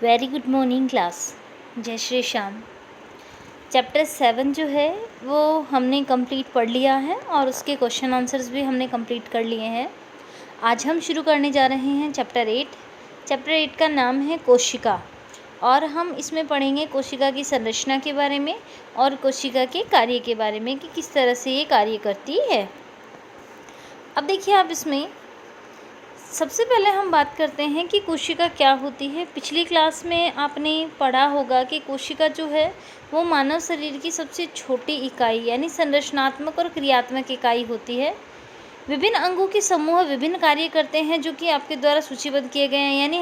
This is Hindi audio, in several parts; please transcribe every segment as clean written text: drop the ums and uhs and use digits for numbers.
Very good morning class. जय श्री श्याम। चैप्टर 7 जो है वो हमने कंप्लीट पढ़ लिया है और उसके क्वेश्चन आंसर्स भी हमने कंप्लीट कर लिए हैं। आज हम शुरू करने जा रहे हैं चैप्टर 8। चैप्टर 8 का नाम है कोशिका और हम इसमें पढ़ेंगे कोशिका की संरचना के बारे में और कोशिका के कार्य के बारे में कि किस तरह से ये कार्य करती है। अब देखिए, आप इसमें सबसे पहले हम बात करते हैं कि कोशिका क्या होती है। पिछली क्लास में आपने पढ़ा होगा कि कोशिका जो है वो मानव शरीर की सबसे छोटी इकाई यानी संरचनात्मक और क्रियात्मक इकाई होती है। विभिन्न अंगों के समूह विभिन्न कार्य करते हैं जो कि आपके द्वारा सूचीबद्ध किए गए हैं। यानी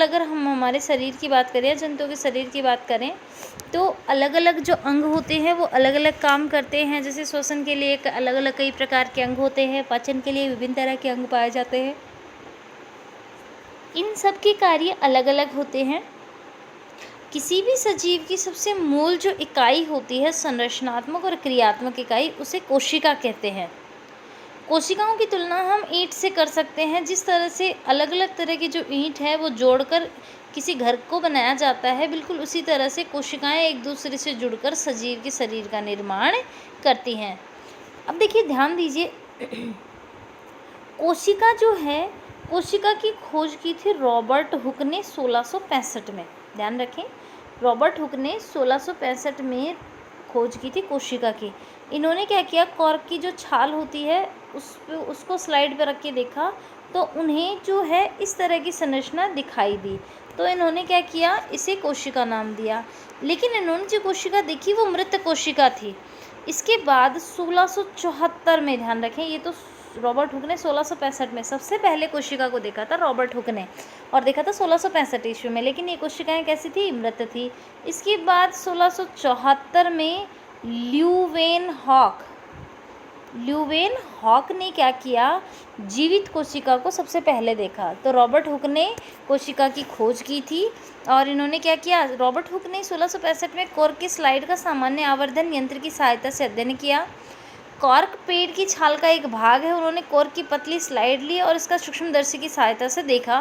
अगर हम हमारे शरीर की बात करें, जंतुओं के शरीर की बात करें, तो अलग अलग जो अंग होते हैं वो अलग अलग काम करते हैं। जैसे श्वसन के लिए अलग अलग कई प्रकार के अंग होते हैं, पाचन के लिए विभिन्न तरह के अंग पाए जाते हैं। इन सब के कार्य अलग अलग होते हैं। किसी भी सजीव की सबसे मूल जो इकाई होती है, संरचनात्मक और क्रियात्मक इकाई, उसे कोशिका कहते हैं। कोशिकाओं की तुलना हम ईंट से कर सकते हैं। जिस तरह से अलग अलग तरह की जो ईंट है वो जोड़कर किसी घर को बनाया जाता है, बिल्कुल उसी तरह से कोशिकाएं एक दूसरे से जुड़कर सजीव के शरीर का निर्माण करती हैं। अब देखिए, ध्यान दीजिए, कोशिका की खोज की थी रॉबर्ट हुक ने 1665 में। ध्यान रखें, रॉबर्ट हुक ने 1665 में खोज की थी कोशिका की। इन्होंने क्या किया, कॉर्क की जो छाल होती है उसको स्लाइड पर रख के देखा तो उन्हें जो है इस तरह की संरचना दिखाई दी। तो इन्होंने क्या किया, इसे कोशिका नाम दिया। लेकिन इन्होंने जो कोशिका देखी वो मृत कोशिका थी। इसके बाद 1674 में, ध्यान रखें, ये तो रॉबर्ट हुक ने 1665 में सबसे पहले कोशिका को देखा था रॉबर्ट हुक ने, और देखा था 1665 ईस्वी में। लेकिन ये कोशिकाएं कैसी थी, मृत थी। इसके बाद 1674 में ल्यूवेन हॉक ने क्या किया, जीवित कोशिका को सबसे पहले देखा। तो रॉबर्ट हुक ने कोशिका की खोज की थी और इन्होंने क्या किया, रॉबर्ट हुक ने 1665 में कॉर्क की स्लाइड का सामान्य आवर्धन यंत्र की सहायता से अध्ययन किया। कॉर्क पेड़ की छाल का एक भाग है। उन्होंने कॉर्क की पतली स्लाइड ली और इसका सूक्ष्मदर्शी की सहायता से देखा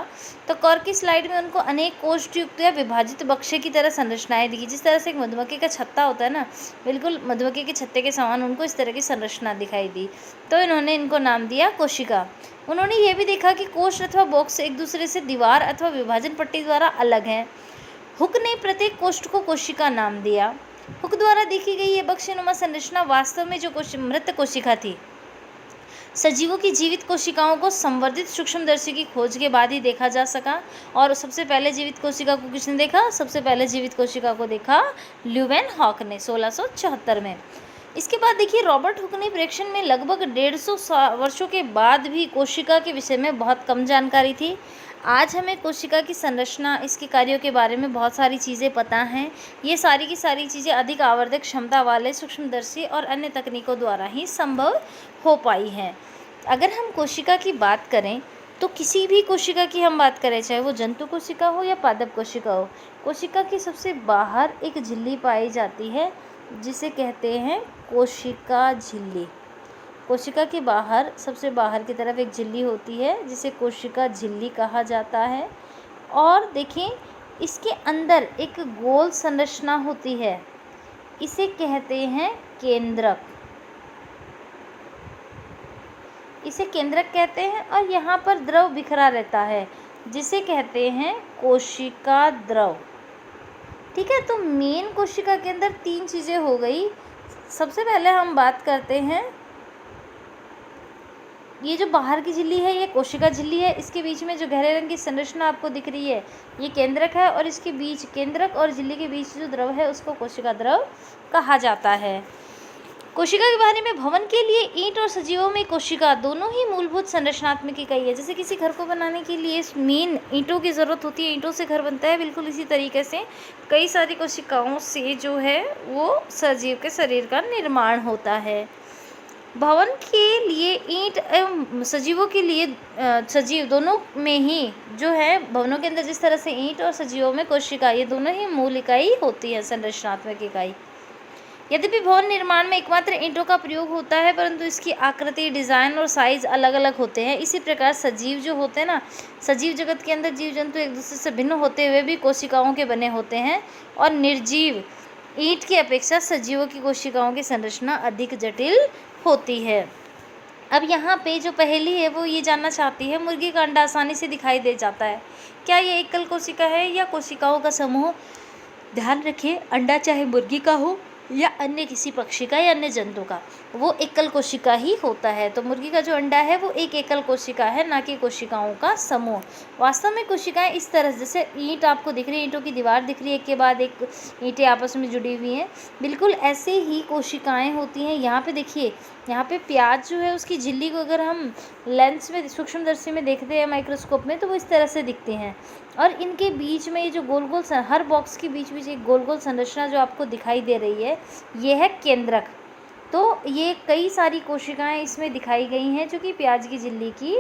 तो कॉर्क की स्लाइड में उनको अनेक कोष्ठयुक्त या विभाजित बक्से की तरह संरचनाएं दिखी। जिस तरह से एक मधुमक्खी का छत्ता होता है ना, बिल्कुल मधुमक्खी के छत्ते के समान उनको इस तरह की संरचना दिखाई दी। तो इन्होंने इनको नाम दिया कोशिका। उन्होंने ये भी देखा कि कोष्ठ अथवा बॉक्स एक दूसरे से दीवार अथवा विभाजन पट्टी द्वारा अलग हैं। हुक ने प्रत्येक कोष्ठ को कोशिका नाम दिया। हुक द्वारा देखी गई ये बक्सेनुमा संरचना वास्तव में जो मृत कोशिका थी, सजीवों की जीवित कोशिकाओं को संवर्धित सूक्ष्मदर्शी की खोज के बाद ही देखा जा सका। और सबसे पहले जीवित कोशिका को किसने देखा, सबसे पहले जीवित कोशिका को देखा ल्यूवेन हॉक ने 1674 में। इसके बाद देखिए, रॉबर्ट हुक ने प्रेक्षण में लगभग 150 वर्षों के बाद भी कोशिका के विषय में बहुत कम जानकारी थी। आज हमें कोशिका की संरचना, इसके कार्यों के बारे में बहुत सारी चीज़ें पता हैं। ये सारी की सारी चीज़ें अधिक आवर्धक क्षमता वाले सूक्ष्मदर्शी और अन्य तकनीकों द्वारा ही संभव हो पाई हैं। अगर हम कोशिका की बात करें तो किसी भी कोशिका की हम बात करें, चाहे वो जंतु कोशिका हो या पादप कोशिका हो, कोशिका के सबसे बाहर एक झिल्ली पाई जाती है जिसे कहते हैं कोशिका झिल्ली। कोशिका के बाहर, सबसे बाहर की तरफ एक झिल्ली होती है जिसे कोशिका झिल्ली कहा जाता है। और देखें, इसके अंदर एक गोल संरचना होती है, इसे कहते हैं केंद्रक। इसे केंद्रक कहते हैं और यहाँ पर द्रव बिखरा रहता है जिसे कहते हैं कोशिका द्रव। ठीक है, तो मेन कोशिका के अंदर 3 चीज़ें हो गई। सबसे पहले हम बात करते हैं, ये जो बाहर की झिल्ली है ये कोशिका झिल्ली है। इसके बीच में जो गहरे रंग की संरचना आपको दिख रही है ये केंद्रक है और इसके बीच, केंद्रक और झिल्ली के बीच जो द्रव है उसको कोशिका द्रव कहा जाता है। कोशिका के बारे में भवन के लिए ईंट और सजीवों में कोशिका दोनों ही मूलभूत संरचनात्मक इकाई है। जैसे किसी घर को बनाने के लिए मेन ईंटों की ज़रूरत होती है, ईंटों से घर बनता है, बिल्कुल इसी तरीके से कई सारी कोशिकाओं से जो है वो सजीव के शरीर का निर्माण होता है। भवन के लिए ईंट एवं सजीवों के लिए सजीव दोनों में ही जो है, भवनों के अंदर जिस तरह से ईंट और सजीवों में कोशिका, ये दोनों ही मूल इकाई होती है, संरचनात्मक इकाई। यद्यपि भवन निर्माण में एकमात्र ईंटों का प्रयोग होता है, परंतु इसकी आकृति, डिज़ाइन और साइज़ अलग अलग होते हैं। इसी प्रकार सजीव जो होते हैं ना, सजीव जगत के अंदर जीव जंतु एक दूसरे से भिन्न होते हुए भी कोशिकाओं के बने होते हैं, और निर्जीव ईंट की अपेक्षा सजीवों की कोशिकाओं की संरचना अधिक जटिल होती है। अब यहाँ पे जो पहेली है वो ये जानना चाहती है, मुर्गी का अंडा आसानी से दिखाई दे जाता है, क्या ये एकल कोशिका है या कोशिकाओं का समूह? ध्यान रखिए, अंडा चाहे मुर्गी का हो या अन्य किसी पक्षी का या अन्य जंतु का, वो एकल कोशिका ही होता है। तो मुर्गी का जो अंडा है वो एक एकल कोशिका है, ना कि कोशिकाओं का समूह। वास्तव में कोशिकाएं इस तरह, जैसे ईंट आपको दिख रही है, ईंटों की दीवार दिख रही है, एक के बाद एक ईंटें आपस में जुड़ी हुई हैं, बिल्कुल ऐसे ही कोशिकाएं होती हैं। यहाँ पे देखिए, यहाँ पे प्याज जो है उसकी झिल्ली को अगर हम लेंस में, सूक्ष्मदर्शी में देखते हैं, माइक्रोस्कोप में, तो वो इस तरह से दिखती हैं। और इनके बीच में ये जो गोल गोल, हर बॉक्स के बीच बीच एक गोल गोल संरचना जो आपको दिखाई दे रही है, ये है केंद्रक। तो ये कई सारी कोशिकाएं इसमें दिखाई गई हैं जो कि प्याज की झिल्ली की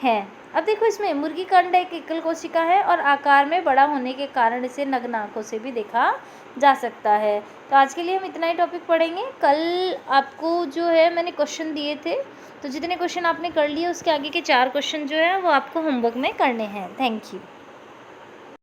हैं। अब देखो, इसमें मुर्गी का अंडा एक एकल कोशिका है और आकार में बड़ा होने के कारण इसे नग्न आंखों से भी देखा जा सकता है। तो आज के लिए हम इतना ही टॉपिक पढ़ेंगे। कल आपको जो है मैंने क्वेश्चन दिए थे, तो जितने क्वेश्चन आपने कर लिए उसके आगे के 4 क्वेश्चन जो है वो आपको होमवर्क में करने हैं। Thank you.